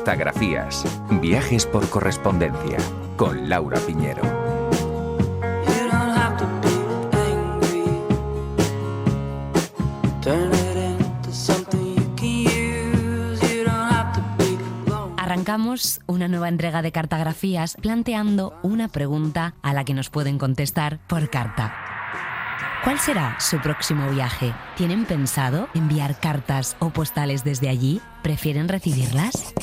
Cartografías. Viajes por correspondencia. Con Laura Piñero. Arrancamos una nueva entrega de Cartografías planteando una pregunta a la que nos pueden contestar por carta. ¿Cuál será su próximo viaje? ¿Tienen pensado enviar cartas o postales desde allí? ¿Prefieren recibirlas?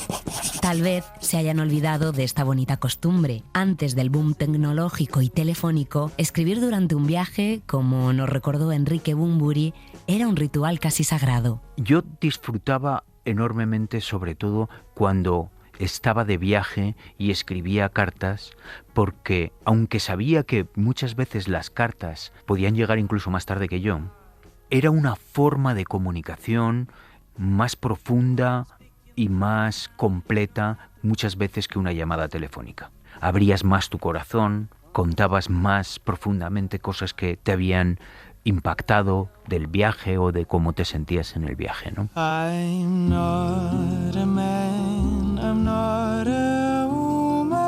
Tal vez se hayan olvidado de esta bonita costumbre. Antes del boom tecnológico y telefónico, escribir durante un viaje, como nos recordó Enrique Bunbury, era un ritual casi sagrado. Yo disfrutaba enormemente, sobre todo cuando estaba de viaje y escribía cartas, porque aunque sabía que muchas veces las cartas podían llegar incluso más tarde que yo, era una forma de comunicación más profunda y más completa muchas veces que una llamada telefónica. Abrías más tu corazón, contabas más profundamente cosas que te habían impactado del viaje o de cómo te sentías en el viaje, ¿no? I'm not a man, I'm not a woman.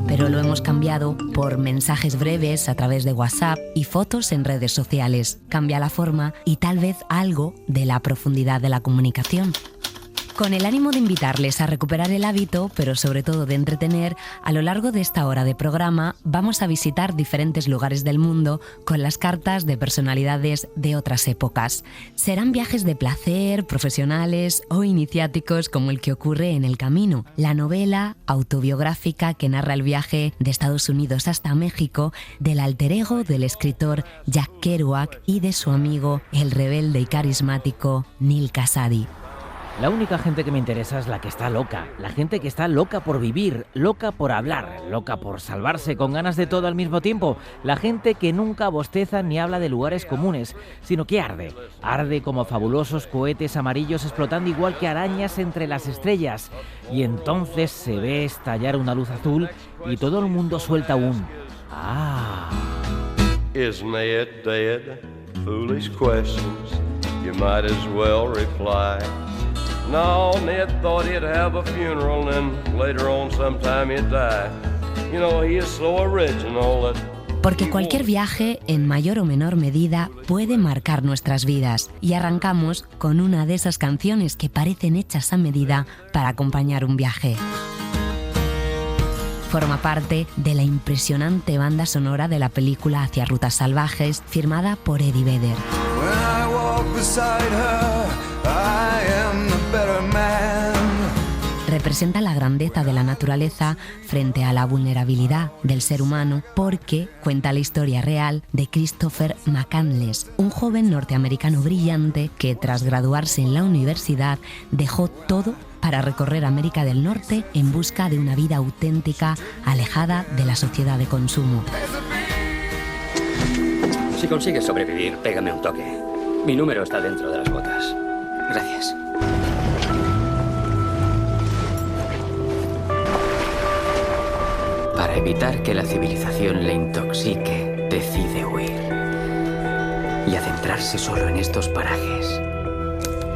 Pero lo hemos cambiado por mensajes breves a través de WhatsApp y fotos en redes sociales. Cambia la forma y tal vez algo de la profundidad de la comunicación. Con el ánimo de invitarles a recuperar el hábito, pero sobre todo de entretener, a lo largo de esta hora de programa vamos a visitar diferentes lugares del mundo con las cartas de personalidades de otras épocas. Serán viajes de placer, profesionales o iniciáticos como el que ocurre en El Camino, la novela autobiográfica que narra el viaje de Estados Unidos hasta México del alter ego del escritor Jack Kerouac y de su amigo, el rebelde y carismático Neal Cassady. La única gente que me interesa es la que está loca, la gente que está loca por vivir, loca por hablar, loca por salvarse, con ganas de todo al mismo tiempo, la gente que nunca bosteza ni habla de lugares comunes, sino que arde como fabulosos cohetes amarillos explotando igual que arañas entre las estrellas, y entonces se ve estallar una luz azul y todo el mundo suelta un ¡ah! Isn't it dead? Foolish questions you might as well reply. No, Ned thought he'd have a funeral and later on sometime he'd die. You know, he is so original that... Porque cualquier viaje, en mayor o menor medida, puede marcar nuestras vidas. Y arrancamos con una de esas canciones que parecen hechas a medida para acompañar un viaje. Forma parte de la impresionante banda sonora de la película Hacia Rutas Salvajes, firmada por Eddie Vedder. Representa la grandeza de la naturaleza frente a la vulnerabilidad del ser humano porque cuenta la historia real de Christopher McCandless, un joven norteamericano brillante que tras graduarse en la universidad dejó todo para recorrer América del Norte en busca de una vida auténtica, alejada de la sociedad de consumo. Si consigues sobrevivir, pégame un toque. Mi número está dentro de las botas. Gracias. Para evitar que la civilización le intoxique, decide huir y adentrarse solo en estos parajes,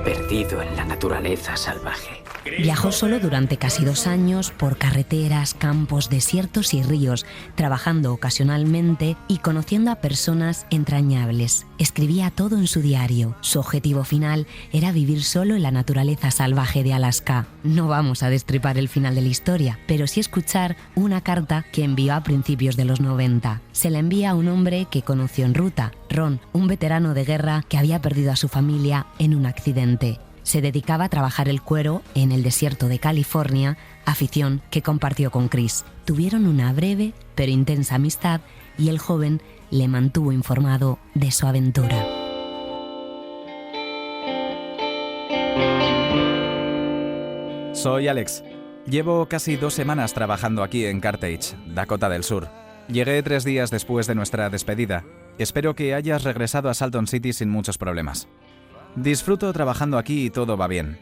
perdido en la naturaleza salvaje. Viajó solo durante casi 2 años por carreteras, campos, desiertos y ríos, trabajando ocasionalmente y conociendo a personas entrañables. Escribía todo en su diario. Su objetivo final era vivir solo en la naturaleza salvaje de Alaska. No vamos a destripar el final de la historia, pero sí escuchar una carta que envió a principios de los 90. Se la envía a un hombre que conoció en ruta, Ron, un veterano de guerra que había perdido a su familia en un accidente. Se dedicaba a trabajar el cuero en el desierto de California, afición que compartió con Chris. Tuvieron una breve pero intensa amistad y el joven le mantuvo informado de su aventura. Soy Alex. Llevo casi 2 semanas trabajando aquí en Carthage, Dakota del Sur. Llegué 3 días después de nuestra despedida. Espero que hayas regresado a Salton City sin muchos problemas. Disfruto trabajando aquí y todo va bien.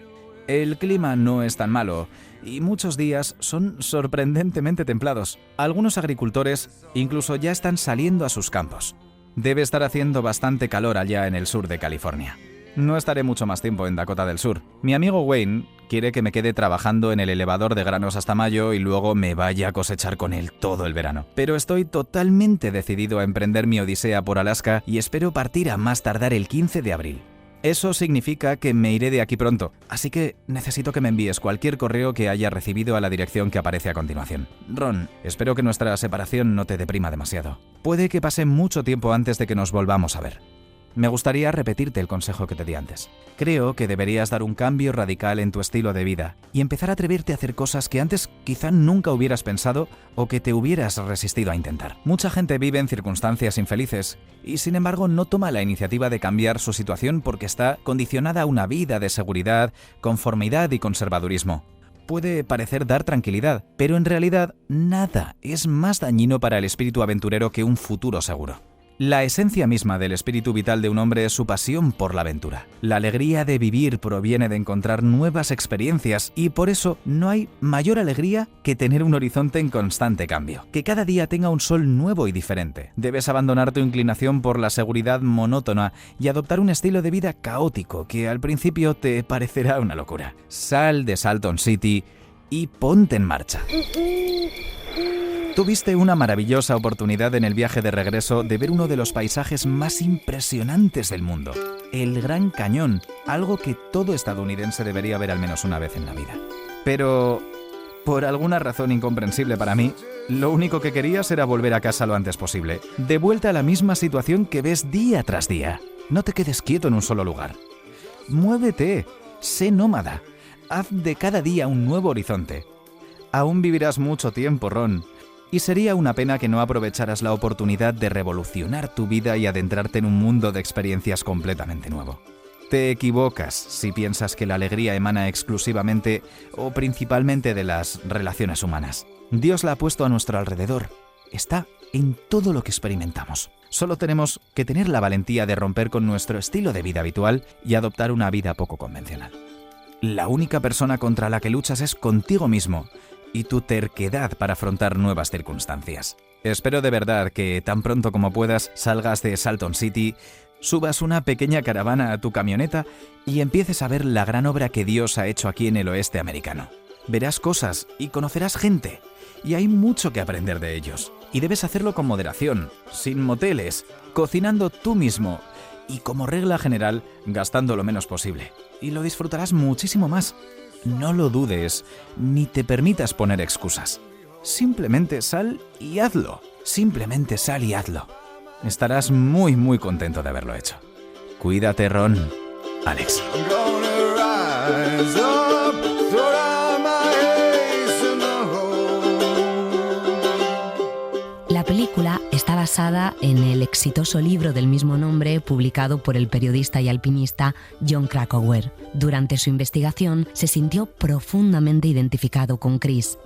El clima no es tan malo y muchos días son sorprendentemente templados. Algunos agricultores incluso ya están saliendo a sus campos. Debe estar haciendo bastante calor allá en el sur de California. No estaré mucho más tiempo en Dakota del Sur. Mi amigo Wayne quiere que me quede trabajando en el elevador de granos hasta mayo y luego me vaya a cosechar con él todo el verano. Pero estoy totalmente decidido a emprender mi odisea por Alaska y espero partir a más tardar el 15 de abril. Eso significa que me iré de aquí pronto, así que necesito que me envíes cualquier correo que haya recibido a la dirección que aparece a continuación. Ron, espero que nuestra separación no te deprima demasiado. Puede que pase mucho tiempo antes de que nos volvamos a ver. Me gustaría repetirte el consejo que te di antes. Creo que deberías dar un cambio radical en tu estilo de vida y empezar a atreverte a hacer cosas que antes quizá nunca hubieras pensado o que te hubieras resistido a intentar. Mucha gente vive en circunstancias infelices y sin embargo no toma la iniciativa de cambiar su situación porque está condicionada a una vida de seguridad, conformidad y conservadurismo. Puede parecer dar tranquilidad, pero en realidad nada es más dañino para el espíritu aventurero que un futuro seguro. La esencia misma del espíritu vital de un hombre es su pasión por la aventura. La alegría de vivir proviene de encontrar nuevas experiencias y por eso no hay mayor alegría que tener un horizonte en constante cambio. Que cada día tenga un sol nuevo y diferente. Debes abandonar tu inclinación por la seguridad monótona y adoptar un estilo de vida caótico que al principio te parecerá una locura. Sal de Salton City y ponte en marcha. Tuviste una maravillosa oportunidad en el viaje de regreso de ver uno de los paisajes más impresionantes del mundo, el Gran Cañón, algo que todo estadounidense debería ver al menos una vez en la vida. Pero, por alguna razón incomprensible para mí, lo único que querías era volver a casa lo antes posible, de vuelta a la misma situación que ves día tras día. No te quedes quieto en un solo lugar. Muévete, sé nómada, haz de cada día un nuevo horizonte. Aún vivirás mucho tiempo, Ron. Y sería una pena que no aprovecharas la oportunidad de revolucionar tu vida y adentrarte en un mundo de experiencias completamente nuevo. Te equivocas si piensas que la alegría emana exclusivamente o principalmente de las relaciones humanas. Dios la ha puesto a nuestro alrededor. Está en todo lo que experimentamos. Solo tenemos que tener la valentía de romper con nuestro estilo de vida habitual y adoptar una vida poco convencional. La única persona contra la que luchas es contigo mismo y tu terquedad para afrontar nuevas circunstancias. Espero de verdad que tan pronto como puedas salgas de Salton City, subas una pequeña caravana a tu camioneta y empieces a ver la gran obra que Dios ha hecho aquí en el oeste americano. Verás cosas y conocerás gente, y hay mucho que aprender de ellos. Y debes hacerlo con moderación, sin moteles, cocinando tú mismo y, como regla general, gastando lo menos posible. Y lo disfrutarás muchísimo más. No lo dudes, ni te permitas poner excusas. Simplemente sal y hazlo. Simplemente sal y hazlo. Estarás muy, muy contento de haberlo hecho. Cuídate, Ron. Alex. La película está basada en el exitoso libro del mismo nombre publicado por el periodista y alpinista Jon Krakauer. Durante su investigación se sintió profundamente identificado con Chris.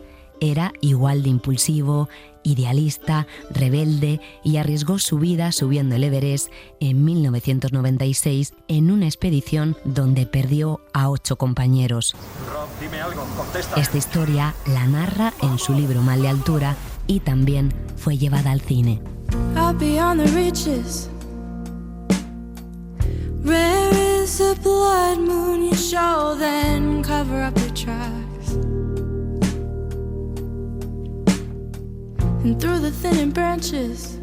Era igual de impulsivo, idealista, rebelde y arriesgó su vida subiendo el Everest en 1996 en una expedición donde perdió a 8 compañeros. Rob, dime algo, contesta. Esta historia la narra en su libro Mal de Altura y también fue llevada al cine. Up beyond the reaches, rare is the blood moon you show, then cover up your tracks. And through the thinning branches,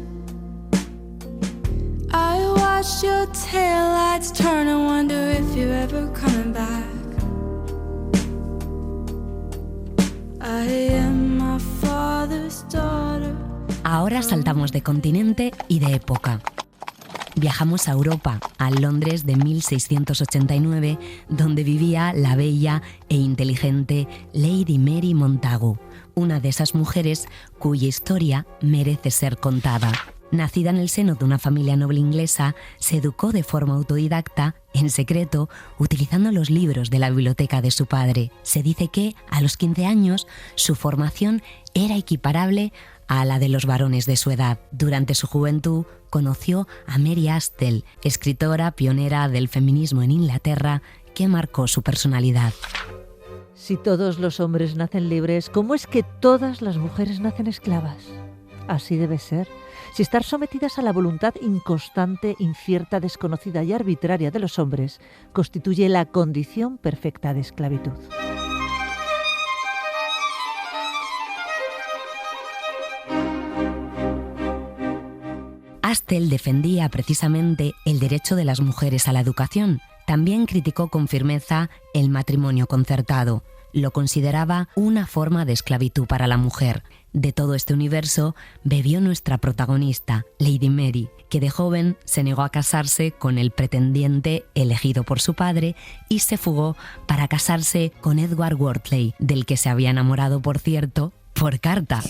I watched your taillights turn and wonder if you're ever coming back. I am my father's daughter. Ahora saltamos de continente y de época. Viajamos a Europa, a Londres de 1689, donde vivía la bella e inteligente Lady Mary Montagu, una de esas mujeres cuya historia merece ser contada. Nacida en el seno de una familia noble inglesa, se educó de forma autodidacta, en secreto, utilizando los libros de la biblioteca de su padre. Se dice que, a los 15 años, su formación era equiparable a la de los varones de su edad. Durante su juventud, conoció a Mary Astell, escritora pionera del feminismo en Inglaterra, que marcó su personalidad. Si todos los hombres nacen libres, ¿cómo es que todas las mujeres nacen esclavas? Así debe ser. Si estar sometidas a la voluntad inconstante, incierta, desconocida y arbitraria de los hombres constituye la condición perfecta de esclavitud. Astel defendía precisamente el derecho de las mujeres a la educación. También criticó con firmeza el matrimonio concertado. Lo consideraba una forma de esclavitud para la mujer. De todo este universo bebió nuestra protagonista, Lady Mary, que de joven se negó a casarse con el pretendiente elegido por su padre y se fugó para casarse con Edward Wortley, del que se había enamorado, por cierto, por carta.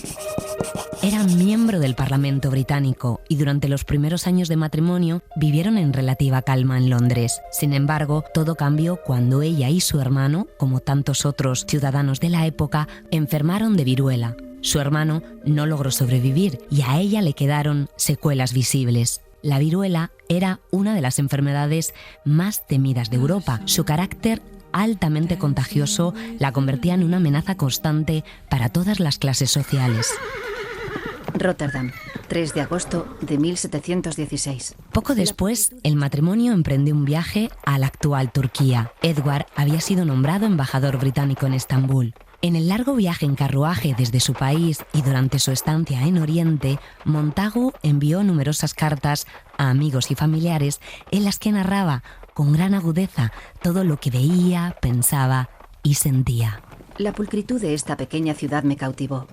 Era miembro del Parlamento británico y durante los primeros años de matrimonio vivieron en relativa calma en Londres. Sin embargo, todo cambió cuando ella y su hermano, como tantos otros ciudadanos de la época, enfermaron de viruela. Su hermano no logró sobrevivir y a ella le quedaron secuelas visibles. La viruela era una de las enfermedades más temidas de Europa. Su carácter altamente contagioso la convertía en una amenaza constante para todas las clases sociales. Rotterdam, 3 de agosto de 1716. Poco después, el matrimonio emprendió un viaje a la actual Turquía. Edward había sido nombrado embajador británico en Estambul. En el largo viaje en carruaje desde su país y durante su estancia en Oriente, Montagu envió numerosas cartas a amigos y familiares en las que narraba con gran agudeza todo lo que veía, pensaba y sentía. La pulcritud de esta pequeña ciudad me cautivó.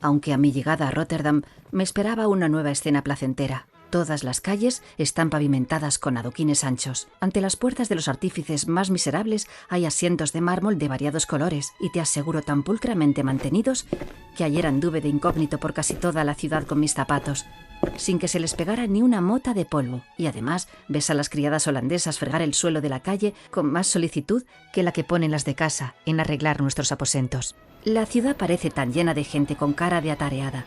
Aunque a mi llegada a Rotterdam me esperaba una nueva escena placentera. Todas las calles están pavimentadas con adoquines anchos. Ante las puertas de los artífices más miserables hay asientos de mármol de variados colores y te aseguro tan pulcramente mantenidos que ayer anduve de incógnito por casi toda la ciudad con mis zapatos, sin que se les pegara ni una mota de polvo. Y además ves a las criadas holandesas fregar el suelo de la calle con más solicitud que la que ponen las de casa en arreglar nuestros aposentos. La ciudad parece tan llena de gente con cara de atareada,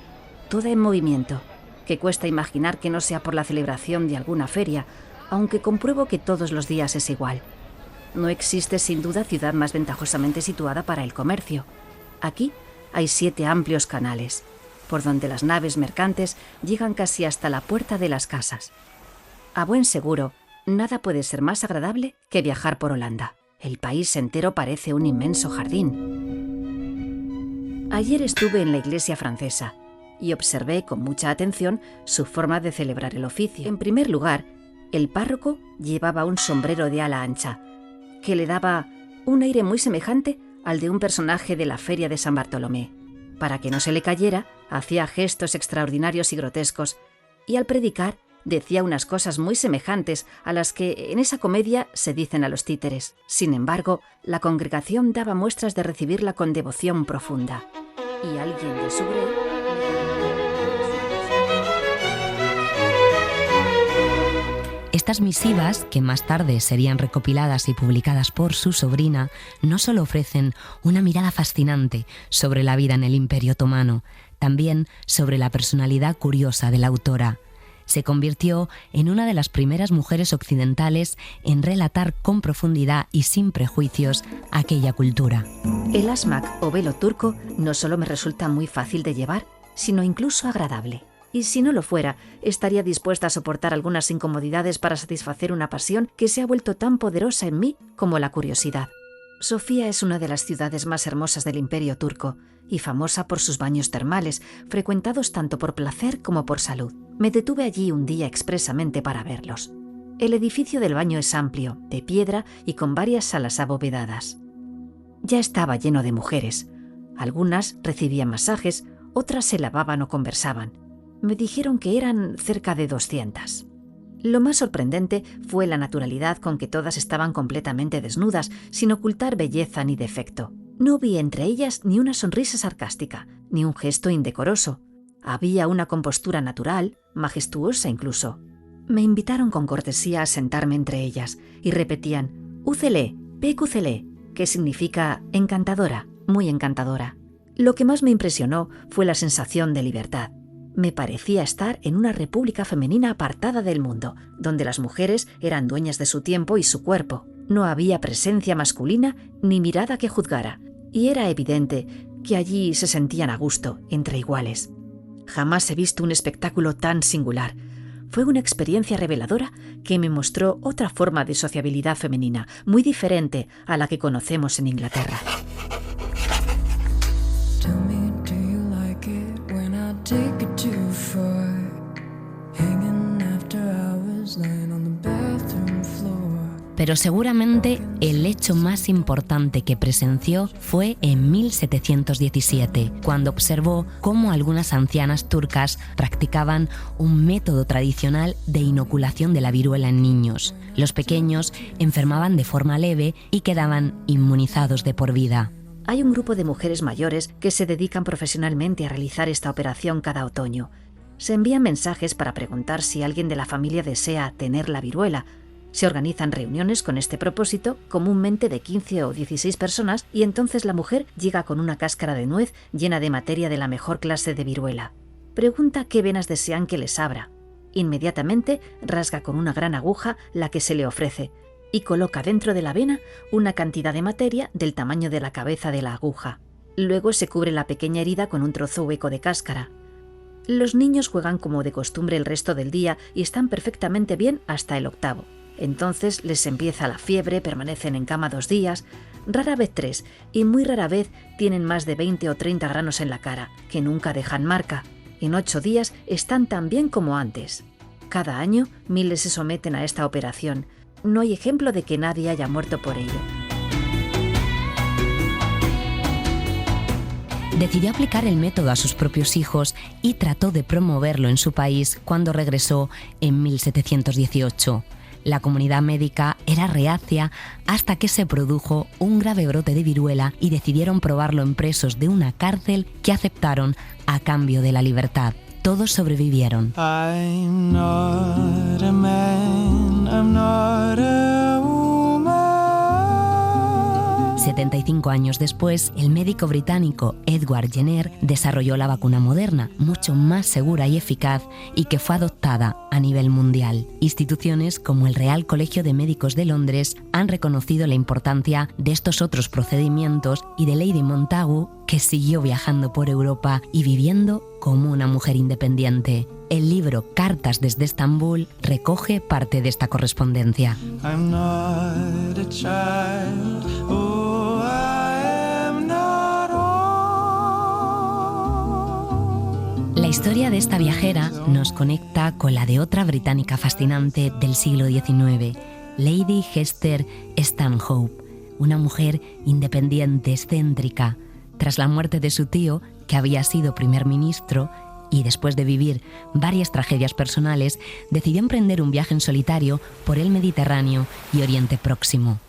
toda en movimiento, que cuesta imaginar que no sea por la celebración de alguna feria, aunque compruebo que todos los días es igual. No existe sin duda ciudad más ventajosamente situada para el comercio. Aquí hay 7 amplios canales, por donde las naves mercantes llegan casi hasta la puerta de las casas. A buen seguro, nada puede ser más agradable que viajar por Holanda. El país entero parece un inmenso jardín. Ayer estuve en la iglesia francesa y observé con mucha atención su forma de celebrar el oficio. En primer lugar, el párroco llevaba un sombrero de ala ancha, que le daba un aire muy semejante al de un personaje de la feria de San Bartolomé. Para que no se le cayera, hacía gestos extraordinarios y grotescos, y al predicar decía unas cosas muy semejantes a las que en esa comedia se dicen a los títeres. Sin embargo, la congregación daba muestras de recibirla con devoción profunda. Y alguien de su grey... Estas misivas, que más tarde serían recopiladas y publicadas por su sobrina, no solo ofrecen una mirada fascinante sobre la vida en el Imperio Otomano, también sobre la personalidad curiosa de la autora. Se convirtió en una de las primeras mujeres occidentales en relatar con profundidad y sin prejuicios aquella cultura. El asmak o velo turco no solo me resulta muy fácil de llevar, sino incluso agradable. Y si no lo fuera, estaría dispuesta a soportar algunas incomodidades para satisfacer una pasión que se ha vuelto tan poderosa en mí como la curiosidad. Sofía es una de las ciudades más hermosas del Imperio turco y famosa por sus baños termales, frecuentados tanto por placer como por salud. Me detuve allí un día expresamente para verlos. El edificio del baño es amplio, de piedra y con varias salas abovedadas. Ya estaba lleno de mujeres. Algunas recibían masajes, otras se lavaban o conversaban. Me dijeron que eran cerca de 200. Lo más sorprendente fue la naturalidad con que todas estaban completamente desnudas, sin ocultar belleza ni defecto. No vi entre ellas ni una sonrisa sarcástica, ni un gesto indecoroso. Había una compostura natural, majestuosa incluso. Me invitaron con cortesía a sentarme entre ellas y repetían «Úcele, pécúcele», que significa encantadora, muy encantadora. Lo que más me impresionó fue la sensación de libertad. Me parecía estar en una república femenina apartada del mundo, donde las mujeres eran dueñas de su tiempo y su cuerpo. No había presencia masculina ni mirada que juzgara, y era evidente que allí se sentían a gusto, entre iguales. Jamás he visto un espectáculo tan singular. Fue una experiencia reveladora que me mostró otra forma de sociabilidad femenina, muy diferente a la que conocemos en Inglaterra. Pero seguramente el hecho más importante que presenció fue en 1717, cuando observó cómo algunas ancianas turcas practicaban un método tradicional de inoculación de la viruela en niños. Los pequeños enfermaban de forma leve y quedaban inmunizados de por vida. Hay un grupo de mujeres mayores que se dedican profesionalmente a realizar esta operación cada otoño. Se envían mensajes para preguntar si alguien de la familia desea tener la viruela. Se organizan reuniones con este propósito, comúnmente de 15 o 16 personas, y entonces la mujer llega con una cáscara de nuez llena de materia de la mejor clase de viruela. Pregunta qué venas desean que les abra. Inmediatamente rasga con una gran aguja la que se le ofrece y coloca dentro de la vena una cantidad de materia del tamaño de la cabeza de la aguja. Luego se cubre la pequeña herida con un trozo hueco de cáscara. Los niños juegan como de costumbre el resto del día y están perfectamente bien hasta el octavo. Entonces les empieza la fiebre, permanecen en cama 2 días, rara vez 3, y muy rara vez tienen más de 20 o 30 granos en la cara, que nunca dejan marca. En 8 días están tan bien como antes. Cada año miles se someten a esta operación. No hay ejemplo de que nadie haya muerto por ello. Decidió aplicar el método a sus propios hijos y trató de promoverlo en su país cuando regresó en 1718. La comunidad médica era reacia hasta que se produjo un grave brote de viruela y decidieron probarlo en presos de una cárcel que aceptaron a cambio de la libertad. Todos sobrevivieron. I'm not a man, I'm not a woman. 75 años después, el médico británico Edward Jenner desarrolló la vacuna moderna, mucho más segura y eficaz, y que fue adoptada a nivel mundial. Instituciones como el Real Colegio de Médicos de Londres han reconocido la importancia de estos otros procedimientos y de Lady Montagu, que siguió viajando por Europa y viviendo como una mujer independiente. El libro Cartas desde Estambul recoge parte de esta correspondencia. I'm not a child, oh, I am not old. La historia de esta viajera nos conecta con la de otra británica fascinante del siglo XIX, Lady Hester Stanhope, una mujer independiente, excéntrica. Tras la muerte de su tío, que había sido primer ministro, y después de vivir varias tragedias personales, decidió emprender un viaje en solitario por el Mediterráneo y Oriente Próximo.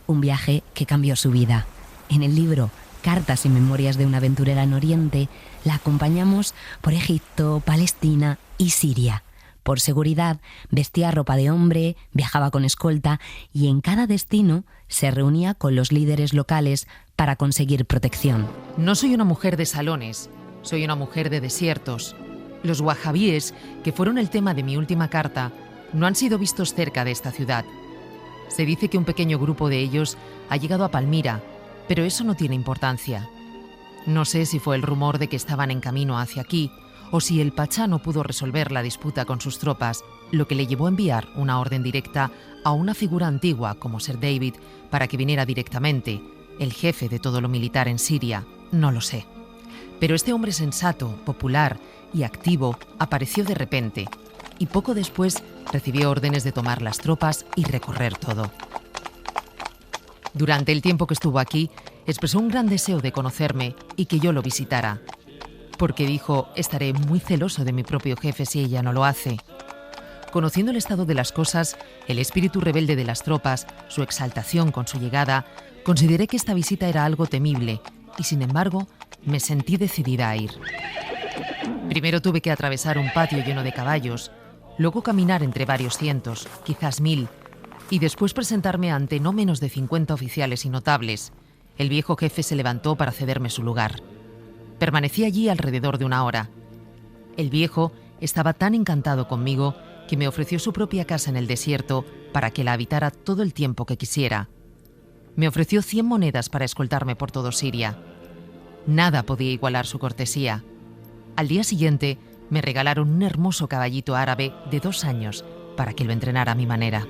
Un viaje que cambió su vida. En el libro Cartas y Memorias de una aventurera en Oriente, la acompañamos por Egipto, Palestina y Siria. Por seguridad, vestía ropa de hombre, viajaba con escolta y en cada destino se reunía con los líderes locales para conseguir protección. No soy una mujer de salones, soy una mujer de desiertos. Los wahabíes, que fueron el tema de mi última carta, no han sido vistos cerca de esta ciudad. Se dice que un pequeño grupo de ellos ha llegado a Palmira, pero eso no tiene importancia. No sé si fue el rumor de que estaban en camino hacia aquí, o si el pachá no pudo resolver la disputa con sus tropas, lo que le llevó a enviar una orden directa a una figura antigua como Sir David para que viniera directamente, el jefe de todo lo militar en Siria, no lo sé. Pero este hombre sensato, popular y activo apareció de repente y poco después recibió órdenes de tomar las tropas y recorrer todo. Durante el tiempo que estuvo aquí, expresó un gran deseo de conocerme y que yo lo visitara. Porque dijo, estaré muy celoso de mi propio jefe si ella no lo hace. Conociendo el estado de las cosas, el espíritu rebelde de las tropas, su exaltación con su llegada, consideré que esta visita era algo temible y, sin embargo, me sentí decidida a ir. Primero tuve que atravesar un patio lleno de caballos, luego caminar entre varios cientos, quizás 1000, y después presentarme ante no menos de 50 oficiales y notables. El viejo jefe se levantó para cederme su lugar. Permanecí allí alrededor de 1 hora. El viejo estaba tan encantado conmigo que me ofreció su propia casa en el desierto para que la habitara todo el tiempo que quisiera. Me ofreció 100 monedas para escoltarme por todo Siria. Nada podía igualar su cortesía. Al día siguiente Me regalaron un hermoso caballito árabe de 2 años para que lo entrenara a mi manera.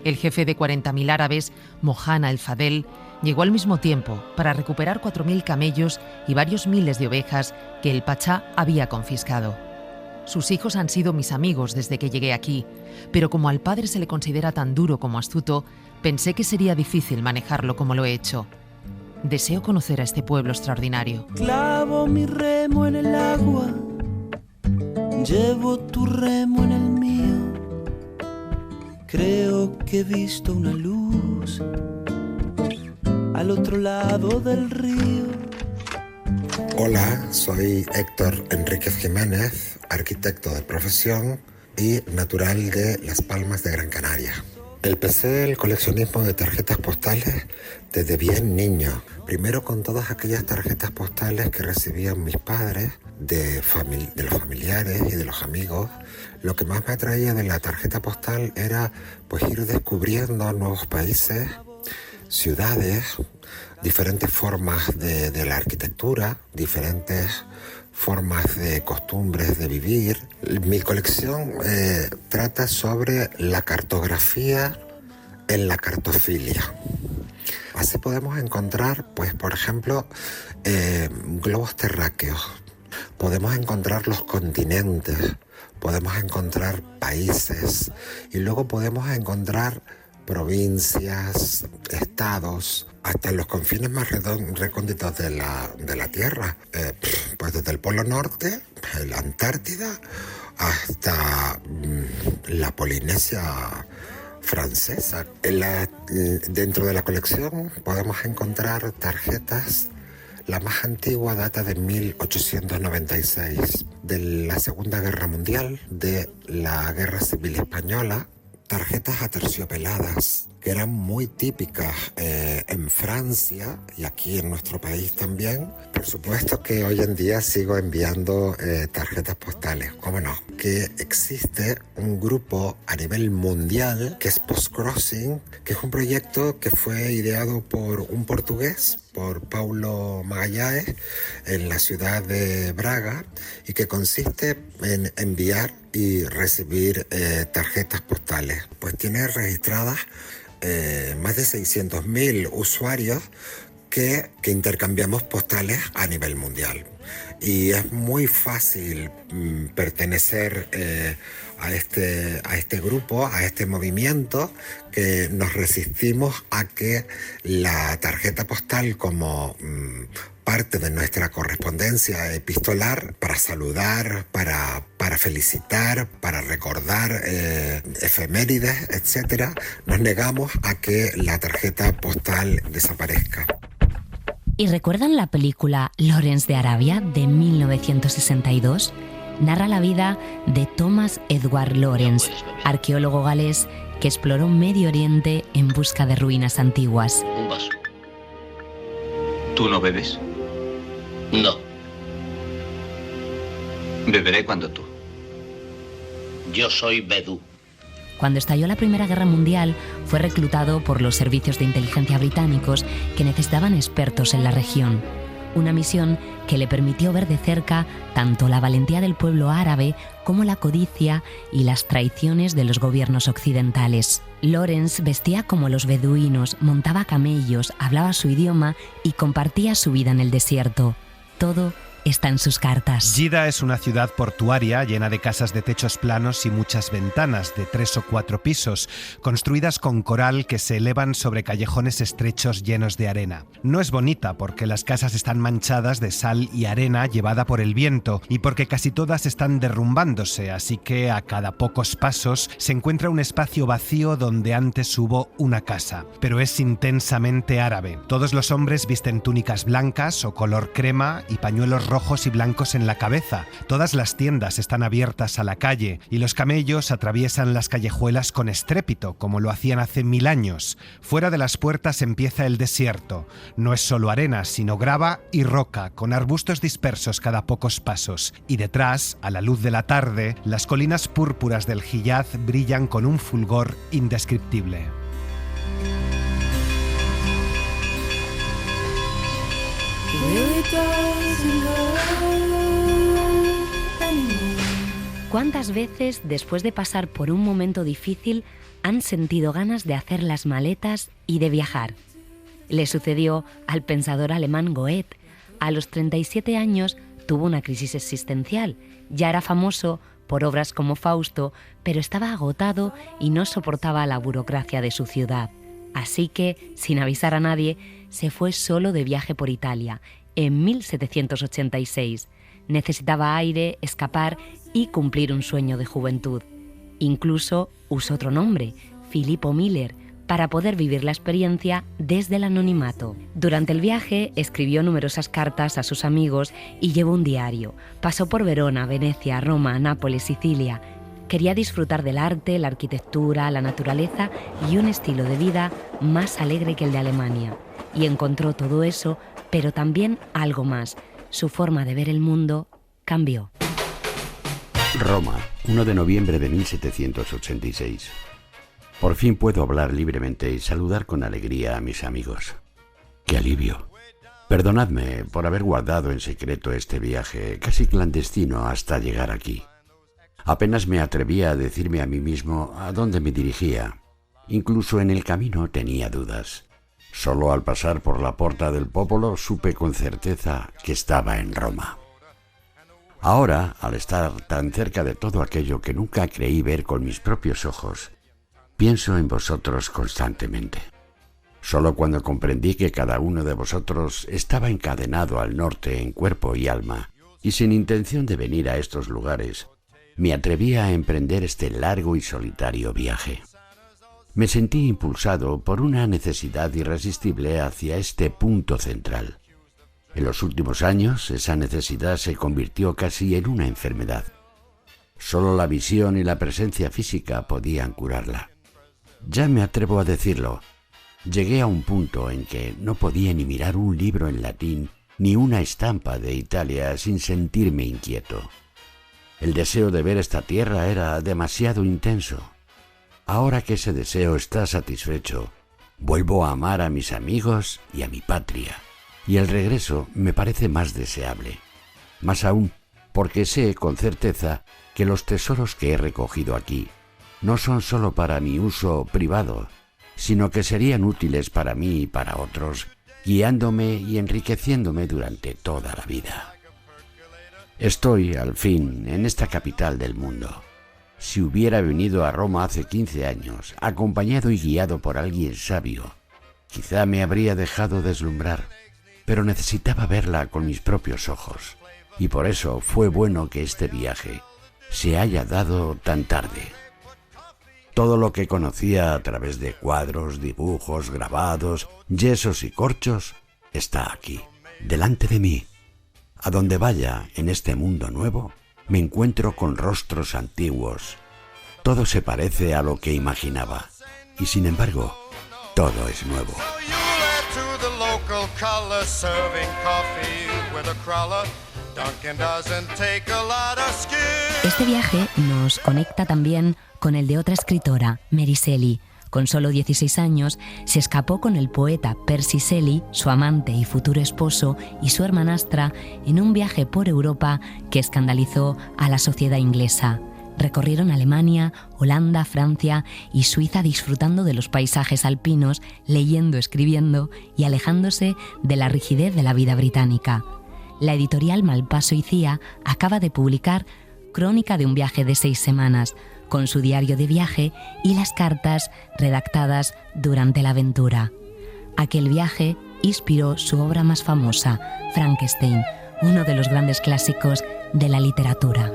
El jefe de 40.000 árabes, Mohana el Fadel, llegó al mismo tiempo para recuperar 4.000 camellos y varios miles de ovejas que el pachá había confiscado. Sus hijos han sido mis amigos desde que llegué aquí, pero como al padre se le considera tan duro como astuto, pensé que sería difícil manejarlo como lo he hecho. Deseo conocer a este pueblo extraordinario. Clavo mi remo en el agua, llevo tu remo en el mío. Creo que he visto una luz al otro lado del río. Hola, soy Héctor Enríquez Jiménez, arquitecto de profesión y natural de Las Palmas de Gran Canaria. Empecé el coleccionismo de tarjetas postales desde bien niño. Primero con todas aquellas tarjetas postales que recibían mis padres, de los familiares y de los amigos. Lo que más me atraía de la tarjeta postal era pues ir descubriendo nuevos países, ciudades, diferentes formas de la arquitectura, diferentes formas de costumbres de vivir. Mi colección trata sobre la cartografía en la cartofilia. Así podemos encontrar, pues, por ejemplo, globos terráqueos. Podemos encontrar los continentes, podemos encontrar países y luego podemos encontrar provincias, estados, hasta los confines más recónditos de la Tierra. Pues desde el Polo Norte, la Antártida, hasta la Polinesia francesa. Dentro de la colección podemos encontrar tarjetas. La más antigua data de 1896, de la Segunda Guerra Mundial, de la Guerra Civil Española. Tarjetas aterciopeladas, que eran muy típicas en Francia y aquí en nuestro país también. Por supuesto que hoy en día sigo enviando tarjetas postales, cómo no. Que existe un grupo a nivel mundial que es Postcrossing, que es un proyecto que fue ideado por un portugués, por Paulo Magalhães, en la ciudad de Braga, y que consiste en enviar y recibir tarjetas postales. Pues tiene registradas más de 600.000 usuarios que intercambiamos postales a nivel mundial. Y es muy fácil pertenecer a este grupo, a este movimiento, que nos resistimos a que la tarjeta postal como parte de nuestra correspondencia epistolar, para saludar, para felicitar, para recordar efemérides, etc., nos negamos a que la tarjeta postal desaparezca. ¿Y recuerdan la película Lawrence de Arabia de 1962? Narra la vida de Thomas Edward Lawrence, arqueólogo galés que exploró Medio Oriente en busca de ruinas antiguas. Un vaso. ¿Tú no bebes? No. Beberé cuando tú. Yo soy Bedú. Cuando estalló la Primera Guerra Mundial, fue reclutado por los servicios de inteligencia británicos que necesitaban expertos en la región. Una misión que le permitió ver de cerca tanto la valentía del pueblo árabe como la codicia y las traiciones de los gobiernos occidentales. Lawrence vestía como los beduinos, montaba camellos, hablaba su idioma y compartía su vida en el desierto. Todo está en sus cartas. Yida es una ciudad portuaria llena de casas de techos planos y muchas ventanas de 3 o 4 pisos, construidas con coral que se elevan sobre callejones estrechos llenos de arena. No es bonita porque las casas están manchadas de sal y arena llevada por el viento y porque casi todas están derrumbándose, así que a cada pocos pasos se encuentra un espacio vacío donde antes hubo una casa. Pero es intensamente árabe. Todos los hombres visten túnicas blancas o color crema y pañuelos rojos y blancos en la cabeza. Todas las tiendas están abiertas a la calle y los camellos atraviesan las callejuelas con estrépito, como lo hacían hace 1000 años. Fuera de las puertas empieza el desierto. No es solo arena, sino grava y roca, con arbustos dispersos cada pocos pasos. Y detrás, a la luz de la tarde, las colinas púrpuras del Hiyaz brillan con un fulgor indescriptible. Really doesn't hurt anymore. ¿Cuántas veces, después de pasar por un momento difícil, han sentido ganas de hacer las maletas y de viajar? Le sucedió al pensador alemán Goethe. A los 37 años tuvo una crisis existencial. Ya era famoso por obras como Fausto, pero estaba agotado y no soportaba la burocracia de su ciudad. Así que, sin avisar a nadie, se fue solo de viaje por Italia, en 1786. Necesitaba aire, escapar y cumplir un sueño de juventud. Incluso usó otro nombre, Filippo Miller, para poder vivir la experiencia desde el anonimato. Durante el viaje escribió numerosas cartas a sus amigos y llevó un diario. Pasó por Verona, Venecia, Roma, Nápoles, Sicilia. Quería disfrutar del arte, la arquitectura, la naturaleza y un estilo de vida más alegre que el de Alemania. Y encontró todo eso, pero también algo más. Su forma de ver el mundo cambió. Roma, 1 de noviembre de 1786. Por fin puedo hablar libremente y saludar con alegría a mis amigos. ¡Qué alivio! Perdonadme por haber guardado en secreto este viaje casi clandestino hasta llegar aquí. Apenas me atrevía a decirme a mí mismo a dónde me dirigía. Incluso en el camino tenía dudas. Solo al pasar por la Porta del Popolo supe con certeza que estaba en Roma. Ahora, al estar tan cerca de todo aquello que nunca creí ver con mis propios ojos, pienso en vosotros constantemente. Solo cuando comprendí que cada uno de vosotros estaba encadenado al norte en cuerpo y alma, y sin intención de venir a estos lugares, me atreví a emprender este largo y solitario viaje. Me sentí impulsado por una necesidad irresistible hacia este punto central. En los últimos años, esa necesidad se convirtió casi en una enfermedad. Solo la visión y la presencia física podían curarla. Ya me atrevo a decirlo. Llegué a un punto en que no podía ni mirar un libro en latín ni una estampa de Italia sin sentirme inquieto. El deseo de ver esta tierra era demasiado intenso. Ahora que ese deseo está satisfecho, vuelvo a amar a mis amigos y a mi patria, y el regreso me parece más deseable. Más aún, porque sé con certeza que los tesoros que he recogido aquí no son solo para mi uso privado, sino que serían útiles para mí y para otros, guiándome y enriqueciéndome durante toda la vida. Estoy, al fin, en esta capital del mundo. Si hubiera venido a Roma hace 15 años, acompañado y guiado por alguien sabio, quizá me habría dejado deslumbrar, pero necesitaba verla con mis propios ojos, y por eso fue bueno que este viaje se haya dado tan tarde. Todo lo que conocía a través de cuadros, dibujos, grabados, yesos y corchos está aquí, delante de mí. A donde vaya en este mundo nuevo, me encuentro con rostros antiguos. Todo se parece a lo que imaginaba, y sin embargo, todo es nuevo. Este viaje nos conecta también con el de otra escritora, Mary Shelley. Con solo 16 años, se escapó con el poeta Percy Shelley, su amante y futuro esposo, y su hermanastra en un viaje por Europa que escandalizó a la sociedad inglesa. Recorrieron Alemania, Holanda, Francia y Suiza disfrutando de los paisajes alpinos, leyendo, escribiendo y alejándose de la rigidez de la vida británica. La editorial Malpaso y Cía acaba de publicar Crónica de un viaje de 6 semanas, con su diario de viaje y las cartas redactadas durante la aventura. Aquel viaje inspiró su obra más famosa, Frankenstein, uno de los grandes clásicos de la literatura.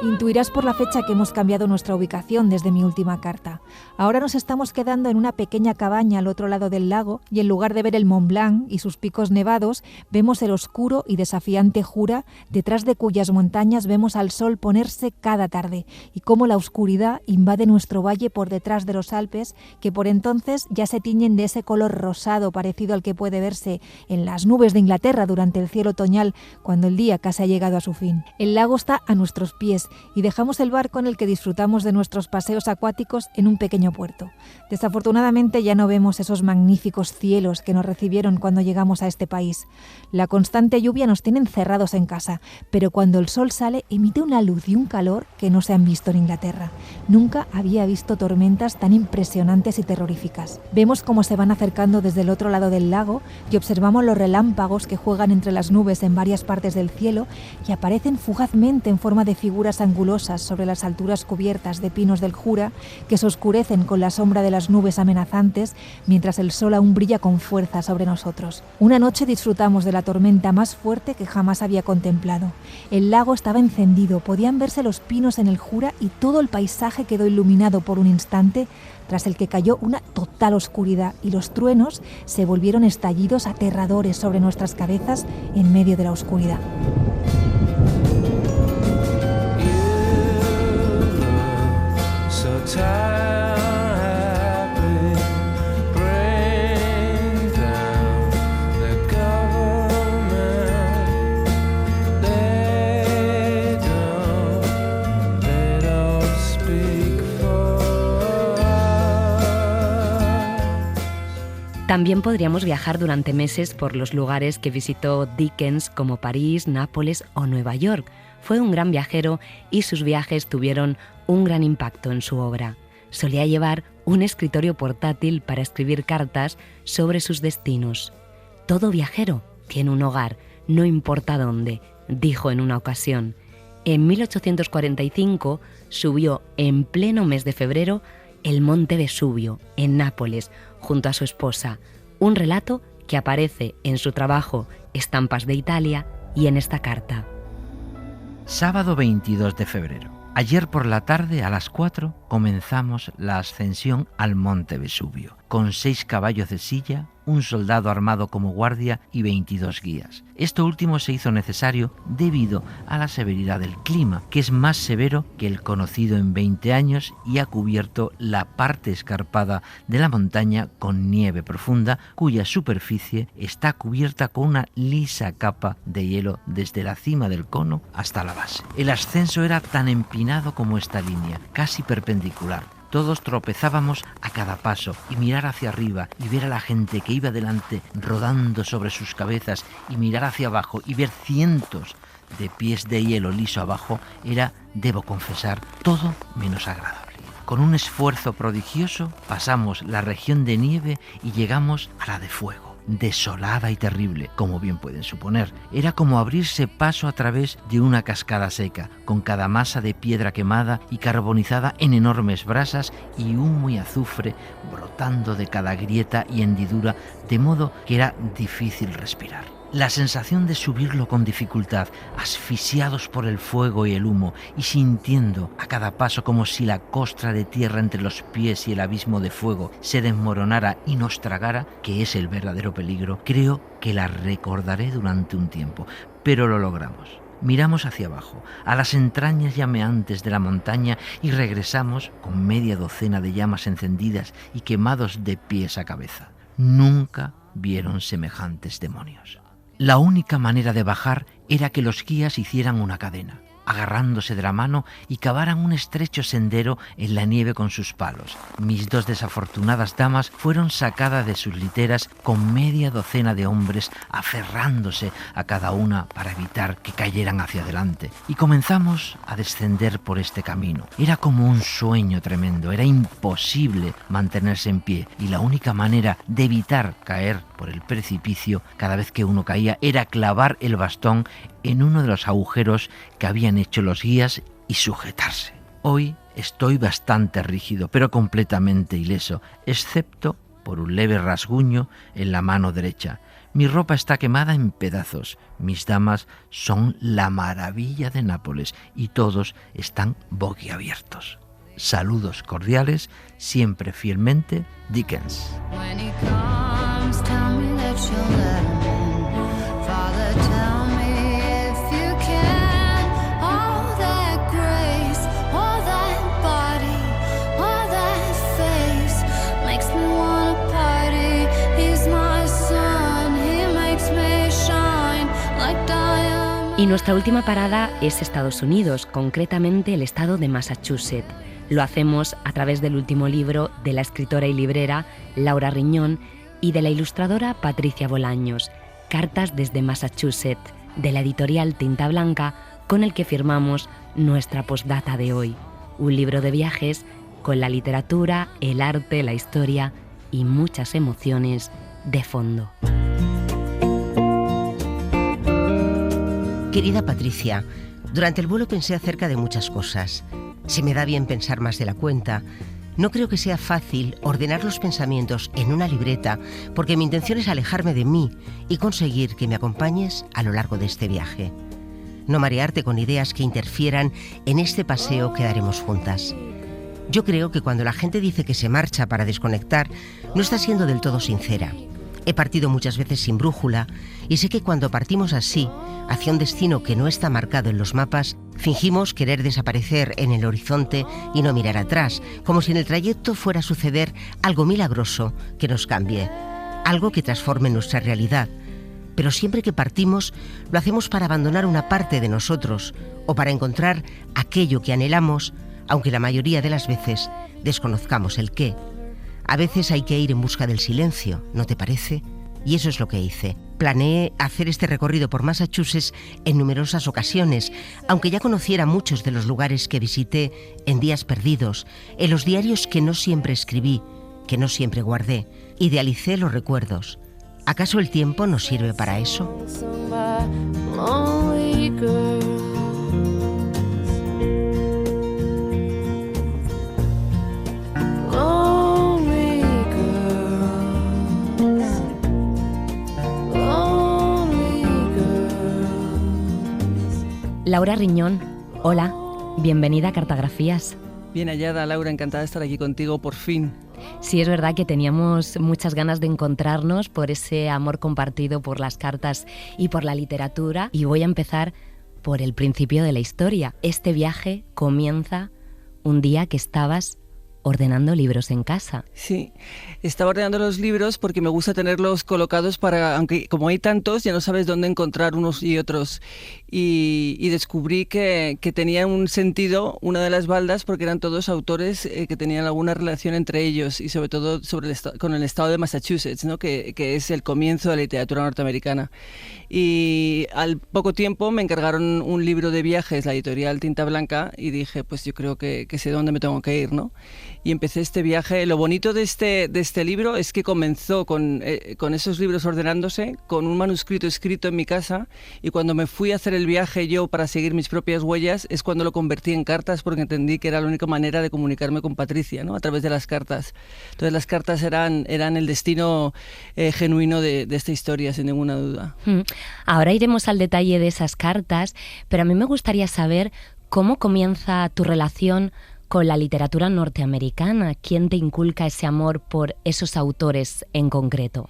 Intuirás por la fecha que hemos cambiado nuestra ubicación desde mi última carta. Ahora nos estamos quedando en una pequeña cabaña al otro lado del lago y en lugar de ver el Mont Blanc y sus picos nevados, vemos el oscuro y desafiante Jura, detrás de cuyas montañas vemos al sol ponerse cada tarde y cómo la oscuridad invade nuestro valle por detrás de los Alpes, que por entonces ya se tiñen de ese color rosado parecido al que puede verse en las nubes de Inglaterra durante el cielo otoñal cuando el día casi ha llegado a su fin. El lago está a nuestros pies y dejamos el barco en el que disfrutamos de nuestros paseos acuáticos en un pequeño puerto. Desafortunadamente ya no vemos esos magníficos cielos que nos recibieron cuando llegamos a este país. La constante lluvia nos tiene encerrados en casa, pero cuando el sol sale emite una luz y un calor que no se han visto en Inglaterra. Nunca había visto tormentas tan impresionantes y terroríficas. Vemos cómo se van acercando desde el otro lado del lago y observamos los relámpagos que juegan entre las nubes en varias partes del cielo y aparecen fugazmente en forma de figuras angulosas sobre las alturas cubiertas de pinos del Jura que se oscurecen con la sombra de las nubes amenazantes mientras el sol aún brilla con fuerza sobre nosotros. Una noche disfrutamos de la tormenta más fuerte que jamás había contemplado. El lago estaba encendido, podían verse los pinos en el Jura y todo el paisaje quedó iluminado por un instante, tras el que cayó una total oscuridad y los truenos se volvieron estallidos aterradores sobre nuestras cabezas en medio de la oscuridad. También podríamos viajar durante meses por los lugares que visitó Dickens como París, Nápoles o Nueva York. Fue un gran viajero y sus viajes tuvieron un gran impacto en su obra. Solía llevar un escritorio portátil para escribir cartas sobre sus destinos. Todo viajero tiene un hogar, no importa dónde, dijo en una ocasión. En 1845 subió en pleno mes de febrero el Monte Vesubio, en Nápoles, junto a su esposa, un relato que aparece en su trabajo Estampas de Italia y en esta carta. Sábado 22 de febrero. Ayer por la tarde a las 4 comenzamos la ascensión al Monte Vesubio, con 6 caballos de silla, un soldado armado como guardia y 22 guías. Esto último se hizo necesario debido a la severidad del clima, que es más severo que el conocido en 20 años y ha cubierto la parte escarpada de la montaña con nieve profunda, cuya superficie está cubierta con una lisa capa de hielo desde la cima del cono hasta la base. El ascenso era tan empinado como esta línea, casi perpendicular. Todos tropezábamos a cada paso y mirar hacia arriba y ver a la gente que iba delante rodando sobre sus cabezas y mirar hacia abajo y ver cientos de pies de hielo liso abajo era, debo confesar, todo menos agradable. Con un esfuerzo prodigioso pasamos la región de nieve y llegamos a la de fuego. Desolada y terrible, como bien pueden suponer. Era como abrirse paso a través de una cascada seca, con cada masa de piedra quemada y carbonizada en enormes brasas y humo y azufre brotando de cada grieta y hendidura, de modo que era difícil respirar. La sensación de subirlo con dificultad, asfixiados por el fuego y el humo, y sintiendo a cada paso como si la costra de tierra entre los pies y el abismo de fuego se desmoronara y nos tragara, que es el verdadero peligro, creo que la recordaré durante un tiempo, pero lo logramos. Miramos hacia abajo, a las entrañas llameantes de la montaña y regresamos con media docena de llamas encendidas y quemados de pies a cabeza. Nunca vieron semejantes demonios. La única manera de bajar era que los guías hicieran una cadena, agarrándose de la mano y cavaran un estrecho sendero en la nieve con sus palos. Mis 2 desafortunadas damas fueron sacadas de sus literas con media docena de hombres aferrándose a cada una para evitar que cayeran hacia adelante. Y comenzamos a descender por este camino. Era como un sueño tremendo, era imposible mantenerse en pie y la única manera de evitar caer por el precipicio cada vez que uno caía era clavar el bastón en uno de los agujeros que habían hecho los guías y sujetarse. Hoy estoy bastante rígido, pero completamente ileso, excepto por un leve rasguño en la mano derecha. Mi ropa está quemada en pedazos. Mis damas son la maravilla de Nápoles y todos están boquiabiertos. Saludos cordiales, siempre fielmente, Dickens. Y nuestra última parada es Estados Unidos, concretamente el estado de Massachusetts. Lo hacemos a través del último libro de la escritora y librera Laura Riñón y de la ilustradora Patricia Bolaños, Cartas desde Massachusetts, de la editorial Tinta Blanca, con el que firmamos nuestra postdata de hoy. Un libro de viajes con la literatura, el arte, la historia y muchas emociones de fondo. Querida Patricia, durante el vuelo pensé acerca de muchas cosas. Se me da bien pensar más de la cuenta. No creo que sea fácil ordenar los pensamientos en una libreta, porque mi intención es alejarme de mí y conseguir que me acompañes a lo largo de este viaje. No marearte con ideas que interfieran en este paseo que daremos juntas. Yo creo que cuando la gente dice que se marcha para desconectar, no está siendo del todo sincera. He partido muchas veces sin brújula y sé que cuando partimos así, hacia un destino que no está marcado en los mapas, fingimos querer desaparecer en el horizonte y no mirar atrás, como si en el trayecto fuera a suceder algo milagroso que nos cambie, algo que transforme nuestra realidad. Pero siempre que partimos, lo hacemos para abandonar una parte de nosotros o para encontrar aquello que anhelamos, aunque la mayoría de las veces desconozcamos el qué. A veces hay que ir en busca del silencio, ¿no te parece? Y eso es lo que hice. Planeé hacer este recorrido por Massachusetts en numerosas ocasiones, aunque ya conociera muchos de los lugares que visité en días perdidos, en los diarios que no siempre escribí, que no siempre guardé. Idealicé los recuerdos. ¿Acaso el tiempo nos sirve para eso? Laura Riñón, hola, bienvenida a Cartografías. Bien hallada, Laura, encantada de estar aquí contigo por fin. Sí, es verdad que teníamos muchas ganas de encontrarnos por ese amor compartido por las cartas y por la literatura. Y voy a empezar por el principio de la historia. Este viaje comienza un día que estabas ordenando libros en casa. Sí, estaba ordenando los libros porque me gusta tenerlos colocados para, aunque como hay tantos, ya no sabes dónde encontrar unos y otros. Y descubrí que tenía un sentido una de las baldas porque eran todos autores que tenían alguna relación entre ellos y sobre todo con el estado de Massachusetts, ¿no? que es el comienzo de la literatura norteamericana. Y al poco tiempo me encargaron un libro de viajes, la editorial Tinta Blanca, y dije, pues yo creo que sé dónde me tengo que ir, ¿no? Y empecé este viaje. Lo bonito de este libro es que comenzó con esos libros ordenándose, con un manuscrito escrito en mi casa, y cuando me fui a hacer el viaje yo para seguir mis propias huellas es cuando lo convertí en cartas, porque entendí que era la única manera de comunicarme con Patricia, ¿no? A través de las cartas. Entonces las cartas eran el destino genuino de esta historia, sin ninguna duda. Ahora iremos al detalle de esas cartas, pero a mí me gustaría saber cómo comienza tu relación con la literatura norteamericana. ¿Quién te inculca ese amor por esos autores en concreto?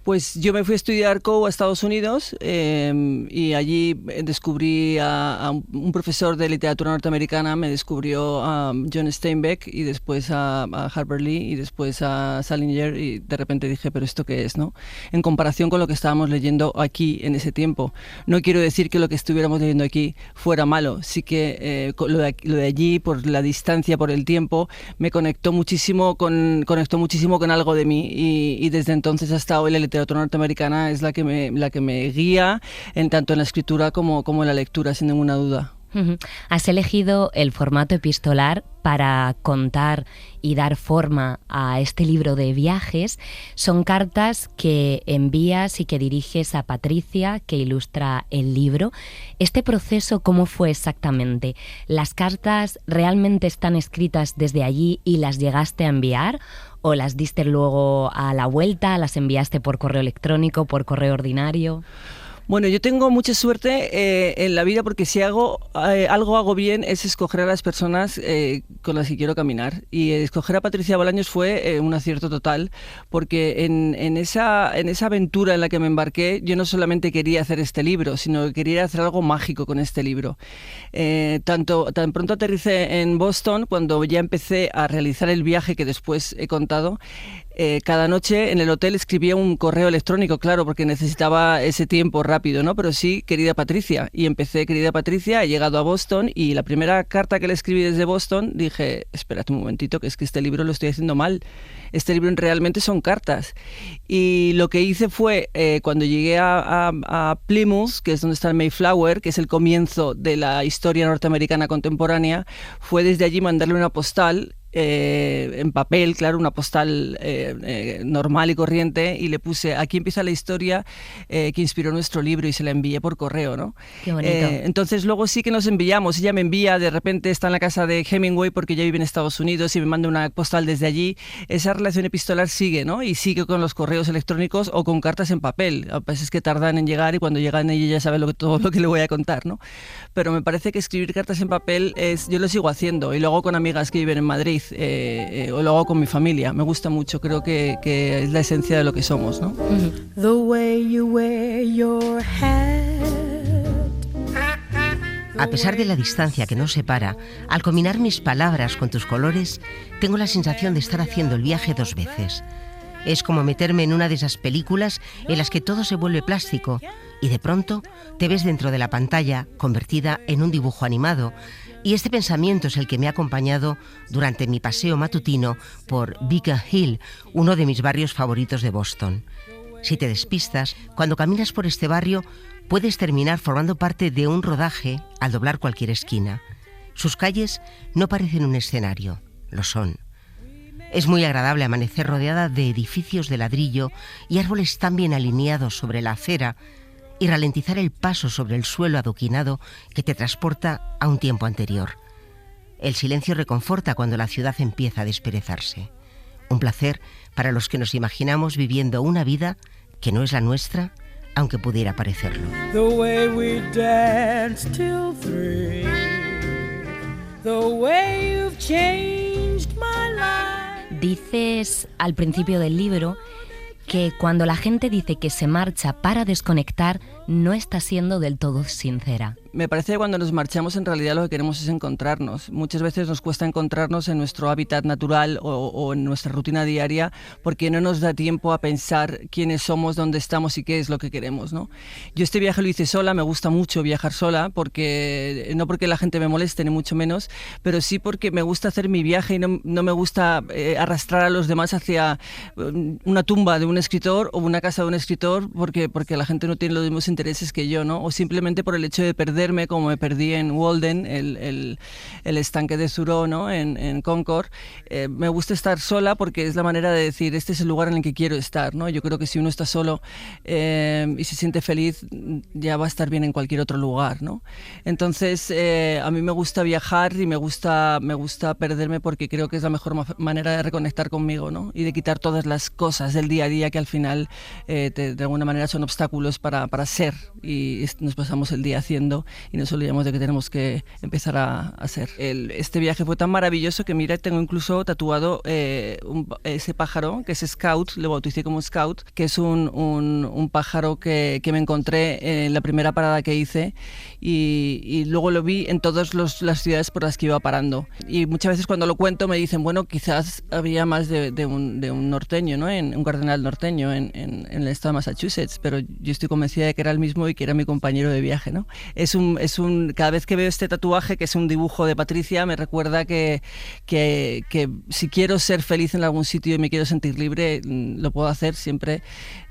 Pues yo me fui a estudiar a Estados Unidos y allí descubrí a un profesor de literatura norteamericana, me descubrió a John Steinbeck y después a Harper Lee y después a Salinger, y de repente dije, ¿pero esto qué es, no? En comparación con lo que estábamos leyendo aquí en ese tiempo. No quiero decir que lo que estuviéramos leyendo aquí fuera malo, sí que lo de allí, por la distancia, por el tiempo, me conectó muchísimo con algo de mí y desde entonces hasta hoy la literatura norteamericana es la que me guía tanto en la escritura como en la lectura, sin ninguna duda. Has elegido el formato epistolar para contar y dar forma a este libro de viajes. Son cartas que envías y que diriges a Patricia, que ilustra el libro. ¿Este proceso cómo fue exactamente? ¿Las cartas realmente están escritas desde allí y las llegaste a enviar? ¿O las diste luego a la vuelta, las enviaste por correo electrónico, por correo ordinario? Bueno, yo tengo mucha suerte en la vida porque si algo hago bien es escoger a las personas con las que quiero caminar. Y escoger a Patricia Bolaños fue un acierto total, porque en esa aventura en la que me embarqué, yo no solamente quería hacer este libro, sino que quería hacer algo mágico con este libro. Tan pronto aterricé en Boston, cuando ya empecé a realizar el viaje que después he contado, cada noche en el hotel escribía un correo electrónico, claro, porque necesitaba ese tiempo rápido, ¿no? Pero sí, querida Patricia. Y empecé, querida Patricia, he llegado a Boston y la primera carta que le escribí desde Boston dije, espérate un momentito, que es que este libro lo estoy haciendo mal. Este libro realmente son cartas. Y lo que hice fue, cuando llegué a Plymouth, que es donde está el Mayflower, que es el comienzo de la historia norteamericana contemporánea, fue desde allí mandarle una postal en papel, claro, una postal normal y corriente, y le puse, aquí empieza la historia que inspiró nuestro libro, y se la envié por correo, ¿no? Qué bonito. Entonces luego sí que nos enviamos, ella me envía, de repente está en la casa de Hemingway porque ella vive en Estados Unidos y me manda una postal desde allí. Esa relación epistolar sigue, ¿no? Y sigue con los correos electrónicos o con cartas en papel. A veces es que tardan en llegar y cuando llegan ella ya sabe todo lo que le voy a contar, ¿no? Pero me parece que escribir cartas en papel yo lo sigo haciendo, y luego con amigas que viven en Madrid, o lo hago con mi familia. Me gusta mucho, creo que es la esencia de lo que somos, ¿no? The way you wear your hat. A pesar de la distancia que nos separa, al combinar mis palabras con tus colores, tengo la sensación de estar haciendo el viaje 2 veces. Es como meterme en una de esas películas en las que todo se vuelve plástico y de pronto te ves dentro de la pantalla convertida en un dibujo animado. Y este pensamiento es el que me ha acompañado durante mi paseo matutino por Beacon Hill, uno de mis barrios favoritos de Boston. Si te despistas, cuando caminas por este barrio, puedes terminar formando parte de un rodaje al doblar cualquier esquina. Sus calles no parecen un escenario, lo son. Es muy agradable amanecer rodeada de edificios de ladrillo y árboles tan bien alineados sobre la acera, y ralentizar el paso sobre el suelo adoquinado que te transporta a un tiempo anterior. El silencio reconforta cuando la ciudad empieza a desperezarse. Un placer para los que nos imaginamos viviendo una vida que no es la nuestra, aunque pudiera parecerlo. The way we dance till 3. The way you've changed my life. Dices al principio del libro que cuando la gente dice que se marcha para desconectar, no está siendo del todo sincera. Me parece que cuando nos marchamos en realidad lo que queremos es encontrarnos. Muchas veces nos cuesta encontrarnos en nuestro hábitat natural o en nuestra rutina diaria porque no nos da tiempo a pensar quiénes somos, dónde estamos y qué es lo que queremos, ¿no? Yo este viaje lo hice sola, me gusta mucho viajar sola, no porque la gente me moleste ni mucho menos, pero sí porque me gusta hacer mi viaje y no me gusta arrastrar a los demás hacia una tumba de un escritor o una casa de un escritor porque la gente no tiene los mismos intereses que yo, ¿no? O simplemente por el hecho de perderme, como me perdí en Walden, el estanque de Thoreau, ¿no? en Concord. Me gusta estar sola porque es la manera de decir, este es el lugar en el que quiero estar, ¿no? Yo creo que si uno está solo y se siente feliz, ya va a estar bien en cualquier otro lugar, ¿no? Entonces, a mí me gusta viajar y me gusta perderme porque creo que es la mejor manera de reconectar conmigo, ¿no? Y de quitar todas las cosas del día a día que al final de alguna manera son obstáculos para ser, y nos pasamos el día haciendo y nos olvidamos de que tenemos que empezar a hacer. Este viaje fue tan maravilloso que mira, tengo incluso tatuado ese pájaro que es Scout, lo bauticé como Scout, que es un pájaro que me encontré en la primera parada que hice y luego lo vi en todas las ciudades por las que iba parando. Y muchas veces cuando lo cuento me dicen, bueno, quizás había más de un norteño, ¿no? Un cardenal norteño en el estado de Massachusetts, pero yo estoy convencida de que era el mismo y que era mi compañero de viaje, ¿no? Cada vez que veo este tatuaje, que es un dibujo de Patricia, me recuerda que si quiero ser feliz en algún sitio y me quiero sentir libre, lo puedo hacer siempre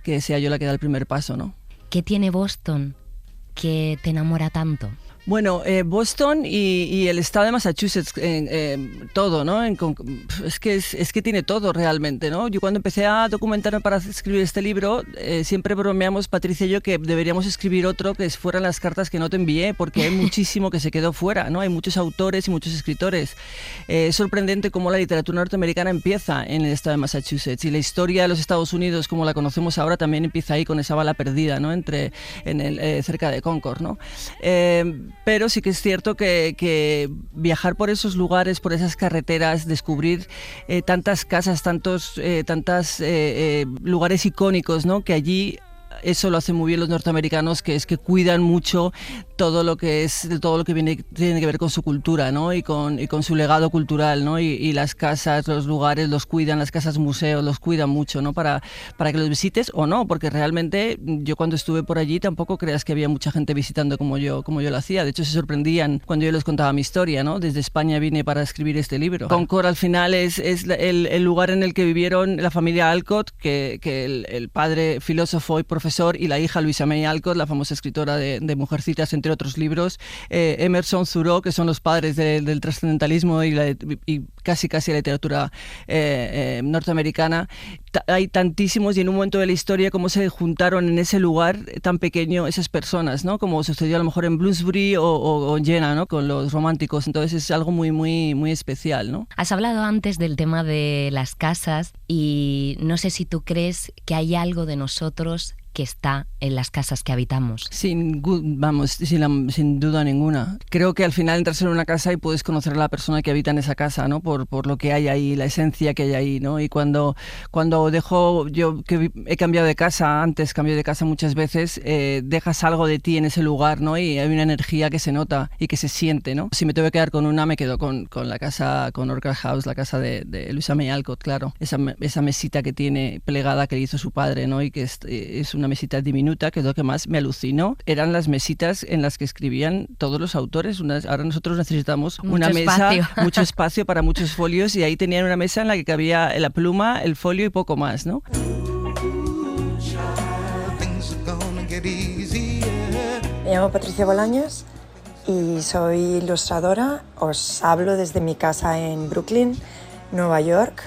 que sea yo la que da el primer paso, ¿no? ¿Qué tiene Boston que te enamora tanto? Bueno, Boston y el estado de Massachusetts, todo, ¿no? Es que tiene todo realmente, ¿no? Yo cuando empecé a documentarme para escribir este libro, siempre bromeamos, Patricia y yo, que deberíamos escribir otro que fueran las cartas que no te envié, porque hay muchísimo que se quedó fuera, ¿no? Hay muchos autores y muchos escritores. Es sorprendente cómo la literatura norteamericana empieza en el estado de Massachusetts, y la historia de los Estados Unidos, como la conocemos ahora, también empieza ahí con esa bala perdida, ¿no? Cerca de Concord, ¿no? Pero sí que es cierto que viajar por esos lugares, por esas carreteras, descubrir tantas casas, tantos lugares icónicos, ¿no? Que allí eso lo hacen muy bien los norteamericanos, que es que cuidan mucho todo lo que tiene que ver con su cultura, ¿no? y con su legado cultural, ¿no? Y las casas, los lugares los cuidan, las casas museos los cuidan mucho, ¿no? Para que los visites o no, porque realmente yo cuando estuve por allí tampoco creas que había mucha gente visitando como yo lo hacía. De hecho, se sorprendían cuando yo les contaba mi historia, ¿no? Desde España vine para escribir este libro. Concord al final es el lugar en el que vivieron la familia Alcott, que el padre filósofo y profesor, y la hija Louisa May Alcott, la famosa escritora de Mujercitas, entre otros libros, Emerson, Thoreau, que son los padres del trascendentalismo y casi la literatura norteamericana. Hay tantísimos, y en un momento de la historia cómo se juntaron en ese lugar tan pequeño esas personas, ¿no? Como sucedió a lo mejor en Bloomsbury o en Jena, ¿no? Con los románticos. Entonces es algo muy, muy, muy especial, ¿no? Has hablado antes del tema de las casas y no sé si tú crees que hay algo de nosotros que está en las casas que habitamos. Sin duda ninguna. Creo que al final entras en una casa y puedes conocer a la persona que habita en esa casa, ¿no? Por lo que hay ahí, la esencia que hay ahí, ¿no? Y cuando yo que he cambiado de casa, antes cambié de casa muchas veces, dejas algo de ti en ese lugar, ¿no? Y hay una energía que se nota y que se siente, ¿no? Si me tengo que quedar con una, me quedo con la casa, con Orchard House, la casa de Louisa May Alcott, claro. Esa mesita que tiene plegada que hizo su padre, ¿no? Y que es una mesita diminuta, que es lo que más me alucinó. Eran las mesitas en las que escribían todos los autores. Ahora nosotros necesitamos una mesa, mucho espacio para muchos folios, y ahí tenían una mesa en la que cabía la pluma, el folio y poco más, ¿no? Me llamo Patricia Bolaños y soy ilustradora. Os hablo desde mi casa en Brooklyn, Nueva York,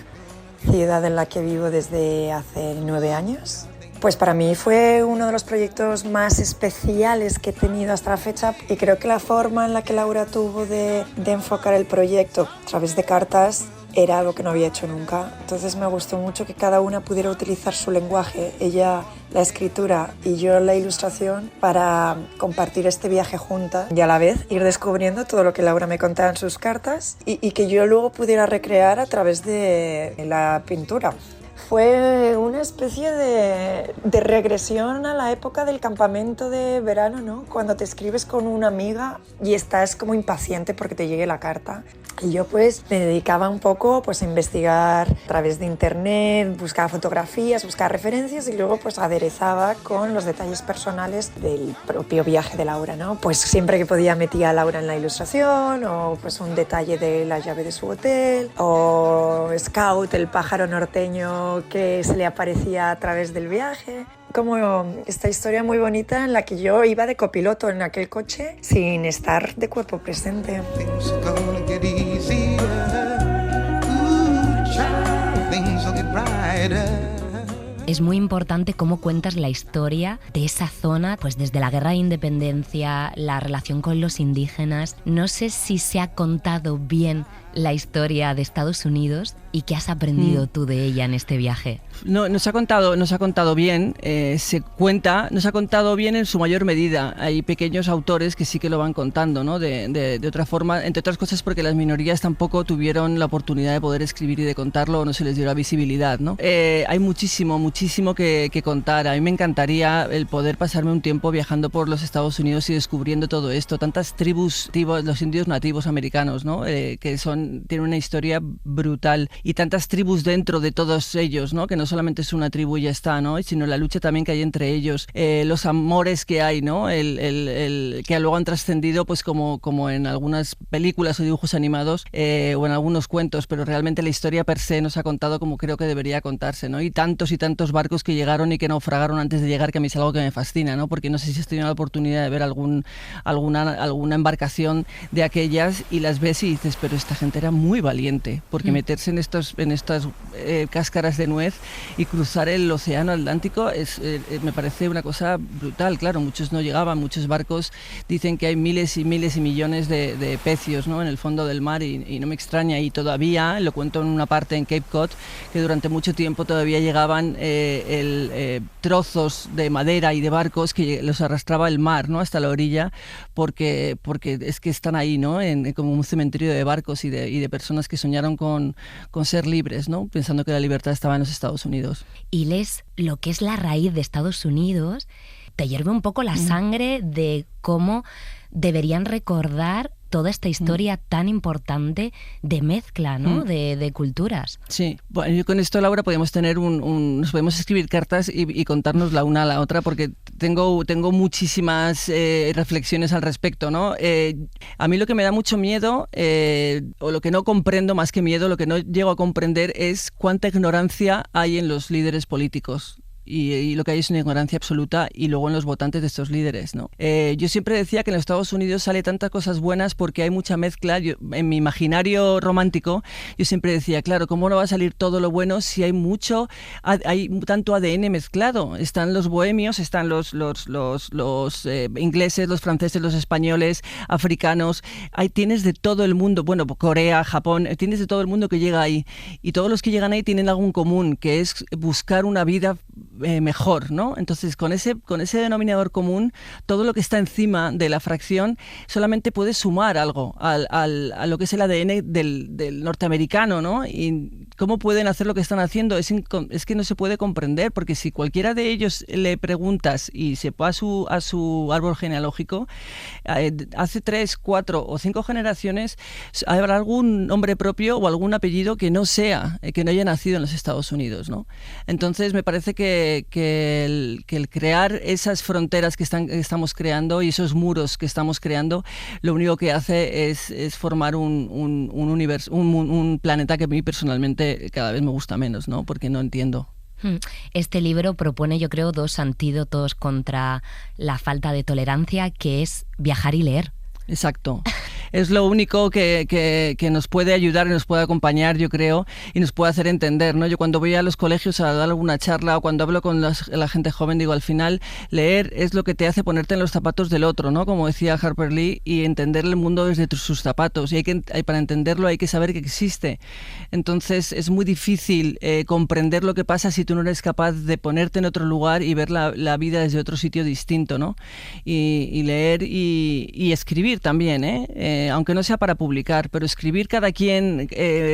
ciudad en la que vivo desde hace 9 años. Pues para mí fue uno de los proyectos más especiales que he tenido hasta la fecha, y creo que la forma en la que Laura tuvo de enfocar el proyecto a través de cartas era algo que no había hecho nunca. Entonces me gustó mucho que cada una pudiera utilizar su lenguaje, ella la escritura y yo la ilustración, para compartir este viaje juntas y a la vez ir descubriendo todo lo que Laura me contaba en sus cartas y que yo luego pudiera recrear a través de la pintura. Fue una especie de regresión a la época del campamento de verano, ¿no? Cuando te escribes con una amiga y estás como impaciente porque te llegue la carta. Y yo pues me dedicaba un poco pues a investigar a través de internet, buscaba fotografías, buscaba referencias y luego pues aderezaba con los detalles personales del propio viaje de Laura, ¿no? Pues siempre que podía metía a Laura en la ilustración, o pues un detalle de la llave de su hotel, o Scout, el pájaro norteño que se le aparecía a través del viaje. Como esta historia muy bonita en la que yo iba de copiloto en aquel coche sin estar de cuerpo presente. Es muy importante cómo cuentas la historia de esa zona, pues desde la Guerra de Independencia, la relación con los indígenas. No sé si se ha contado bien la historia de Estados Unidos y qué has aprendido tú de ella en este viaje. No, nos ha contado bien, nos ha contado bien en su mayor medida. Hay pequeños autores que sí que lo van contando, ¿no? De otra forma, entre otras cosas porque las minorías tampoco tuvieron la oportunidad de poder escribir y de contarlo, o no se les dio la visibilidad, ¿no? Hay muchísimo que contar. A mí me encantaría el poder pasarme un tiempo viajando por los Estados Unidos y descubriendo todo esto. Tantas tribus, los indios nativos americanos, ¿no? Que tienen una historia brutal, y tantas tribus dentro de todos ellos, ¿no? Que no solamente es una tribu y ya está, ¿no? Sino la lucha también que hay entre ellos, los amores que hay, ¿no? Que luego han trascendido pues como en algunas películas o dibujos animados, o en algunos cuentos, pero realmente la historia per se nos ha contado como creo que debería contarse, ¿no? Y tantos barcos que llegaron y que naufragaron antes de llegar, que a mí es algo que me fascina, ¿no? Porque no sé si has tenido la oportunidad de ver alguna embarcación de aquellas y las ves y dices, pero esta gente era muy valiente, porque meterse en estas cáscaras de nuez y cruzar el océano Atlántico me parece una cosa brutal. Claro, muchos no llegaban, muchos barcos dicen que hay miles y millones de pecios, ¿no? En el fondo del mar, y no me extraña, y todavía, lo cuento en una parte en Cape Cod, que durante mucho tiempo todavía llegaban trozos de madera y de barcos que los arrastraba el mar, ¿no? Hasta la orilla, porque es que están ahí, ¿no? Como un cementerio de barcos y de de personas que soñaron con ser libres, ¿no? Pensando que la libertad estaba en los Estados Unidos. Y lees lo que es la raíz de Estados Unidos, te hierve un poco la sangre de cómo deberían recordar toda esta historia tan importante de mezcla, ¿no? De culturas. Sí, bueno, yo con esto, Laura, podemos tener nos podemos escribir cartas y contarnos la una a la otra, porque tengo muchísimas reflexiones al respecto, ¿no? A mí lo que me da mucho miedo, o lo que no comprendo más que miedo, lo que no llego a comprender es cuánta ignorancia hay en los líderes políticos. Y lo que hay es una ignorancia absoluta, y luego en los votantes de estos líderes, ¿no? Yo siempre decía que en los Estados Unidos sale tantas cosas buenas porque hay mucha mezcla. En mi imaginario romántico, yo siempre decía, claro, ¿cómo no va a salir todo lo bueno si hay tanto ADN mezclado? Están los bohemios, están los ingleses, los franceses, los españoles, africanos. Tienes de todo el mundo, bueno, Corea, Japón, tienes de todo el mundo que llega ahí. Y todos los que llegan ahí tienen algo en común, que es buscar una vida mejor, ¿no? Entonces, con ese denominador común, todo lo que está encima de la fracción solamente puede sumar algo a lo que es el ADN del norteamericano, ¿no? Y cómo pueden hacer lo que están haciendo es que no se puede comprender, porque si cualquiera de ellos le preguntas y se va a su árbol genealógico, hace 3, 4 o 5 generaciones habrá algún nombre propio o algún apellido que no haya nacido en los Estados Unidos, ¿no? Entonces, me parece que el crear esas fronteras que estamos creando y esos muros que estamos creando, lo único que hace es formar un universo, un planeta que a mí personalmente cada vez me gusta menos, ¿no? Porque no entiendo. Este libro propone, yo creo, 2 antídotos contra la falta de tolerancia, que es viajar y leer. Exacto. Es lo único que nos puede ayudar y nos puede acompañar, yo creo, y nos puede hacer entender, ¿no? Yo cuando voy a los colegios a dar alguna charla o cuando hablo con la gente joven, digo, al final, leer es lo que te hace ponerte en los zapatos del otro, ¿no? Como decía Harper Lee, y entender el mundo desde sus zapatos. Y para entenderlo hay que saber que existe. Entonces, es muy difícil comprender lo que pasa si tú no eres capaz de ponerte en otro lugar y ver la vida desde otro sitio distinto, ¿no? Y leer y escribir también, aunque no sea para publicar, pero escribir cada quien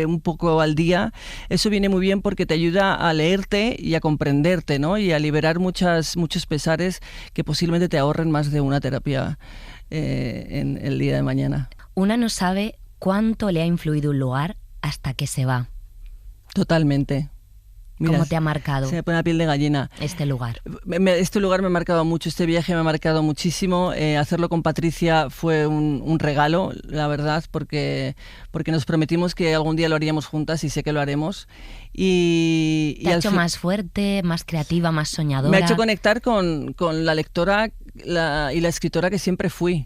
un poco al día, eso viene muy bien porque te ayuda a leerte y a comprenderte, ¿no? Y a liberar muchos pesares que posiblemente te ahorren más de una terapia en el día de mañana. Una no sabe cuánto le ha influido un lugar hasta que se va. Totalmente. Mira, ¿cómo te ha marcado? Se me pone la piel de gallina. Este lugar. Este lugar me ha marcado mucho, este viaje me ha marcado muchísimo. Hacerlo con Patricia fue un regalo, la verdad, porque nos prometimos que algún día lo haríamos juntas y sé que lo haremos. ¿Te ha hecho más fuerte, más creativa, más soñadora? Me ha hecho conectar con la lectora y la escritora que siempre fui.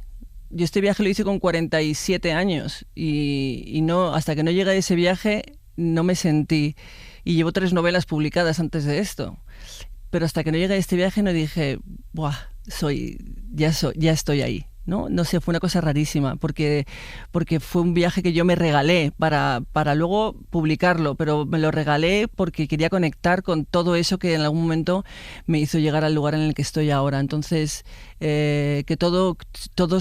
Yo este viaje lo hice con 47 años y no, hasta que no llegué a ese viaje no me sentí. Y llevo 3 novelas publicadas antes de esto. Pero hasta que no llegué a este viaje no dije, ¡buah! Ya estoy ahí, ¿no? No sé, fue una cosa rarísima, porque fue un viaje que yo me regalé para luego publicarlo, pero me lo regalé porque quería conectar con todo eso que en algún momento me hizo llegar al lugar en el que estoy ahora. Entonces, que todo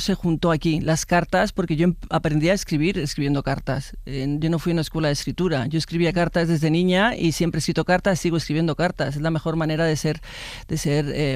se juntó aquí. Las cartas, porque yo aprendí a escribir escribiendo cartas. Yo no fui a una escuela de escritura. Yo escribía cartas desde niña y siempre he escrito cartas, sigo escribiendo cartas. Es la mejor manera de ser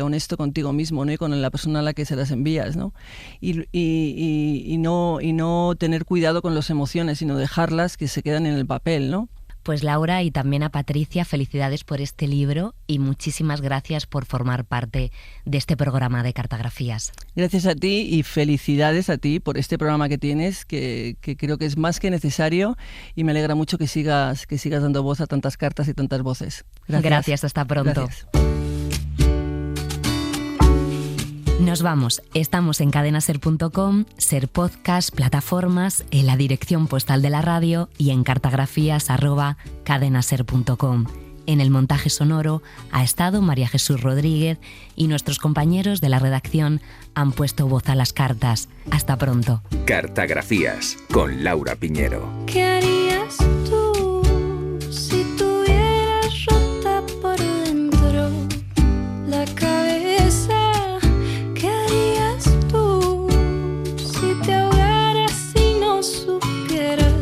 honesto contigo mismo, ¿no? Y con la persona a la que se las envías, ¿no? Y no tener cuidado con las emociones, sino dejarlas que se quedan en el papel, ¿no? Pues Laura, y también a Patricia, felicidades por este libro y muchísimas gracias por formar parte de este programa de Cartografías. Gracias a ti y felicidades a ti por este programa que tienes, que creo que es más que necesario, y me alegra mucho que sigas dando voz a tantas cartas y tantas voces. Gracias, hasta pronto. Gracias. Nos vamos. Estamos en cadenaser.com, Ser Podcast, plataformas, en la dirección postal de la radio y en cartografías@cadenaser.com. En el montaje sonoro ha estado María Jesús Rodríguez y nuestros compañeros de la redacción han puesto voz a las cartas. Hasta pronto. Cartografías con Laura Piñero. ¿Qué harías tú si tuvieras rota por dentro la cabeza? ¿Qué harías tú si te ahogaras y no supieras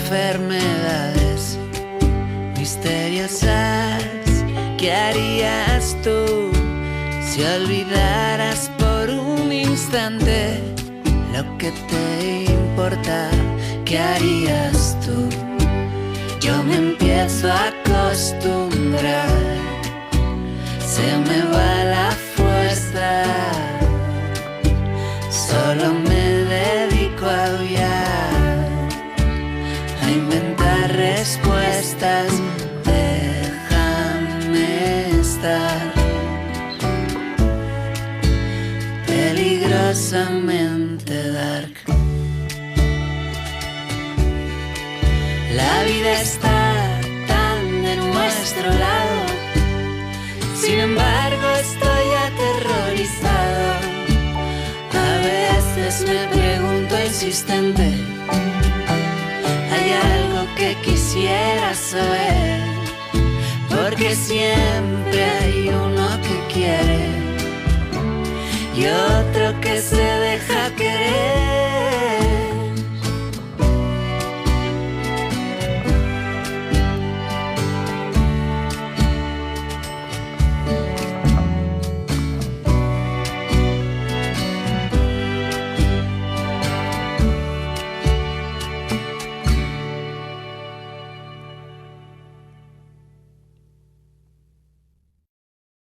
enfermedades misteriosas. ¿Qué harías tú si olvidaras por un instante lo que te importa? ¿Qué harías tú? Yo me empiezo a acostumbrar, se me va la fuerza, solo me dedico a aullar, a inventar respuestas. Déjame estar peligrosamente dark. La vida está tan de nuestro lado, sin embargo estoy aterrorizado. A veces me pregunto insistente, ¿hay algo que quisiera saber? Porque siempre hay uno que quiere y otro que se